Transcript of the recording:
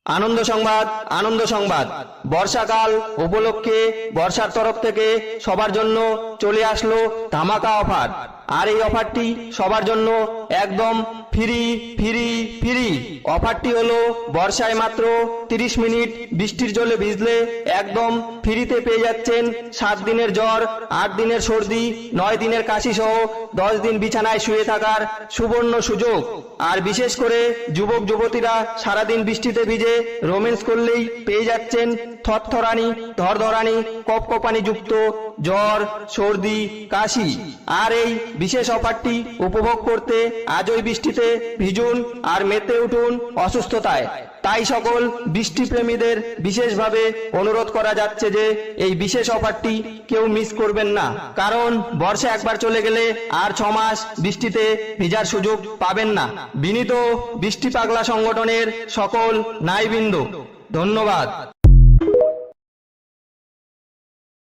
আনন্দ সংবাদ, আনন্দ সংবাদ। বর্ষাকাল উপলক্ষে বর্ষার তরফ থেকে সবার জন্য চলে আসলো ধামাকা অফার। আর এই অফারটি সবার জন্য একদম ফ্রি ফ্রি ফ্রি। অফারটি হলো বর্ষায় মাত্র 30 মিনিট বৃষ্টির জলে ভিজলে একদম ফ্রিতে পেয়ে যাচ্ছেন 7 দিনের জ্বর, 8 দিনের সর্দি, 9 দিনের কাশি সহ 10 দিন বিছানায় শুয়ে থাকার সুবর্ণ সুযোগ। আর বিশেষ করে যুবক যুবতীরা সারাদিন বৃষ্টিতে ভিজে রোম্যান্স করলেই পেয়ে যাচ্ছেন থরথরানি, ধরধরানি, কপকপানি যুক্ত জ্বর, সর্দি, কাশি। আর এই বিশেষ অফারটি উপভোগ করতে আজই বৃষ্টিতে ভিজুন আর মেতে উঠুন অসুস্থতায়। তাই সকল বৃষ্টিপ্রেমীদের বিশেষভাবে অনুরোধ করা যাচ্ছে যে এই বিশেষ অফারটি কেউ মিস করবেন না, কারণ বর্ষা একবার চলে গেলে আর 6 মাস বৃষ্টিতে ভিজার সুযোগ পাবেন না। বিনীত বৃষ্টি পাগলা সংগঠনের সকল নাইবৃন্দ, ধন্যবাদ।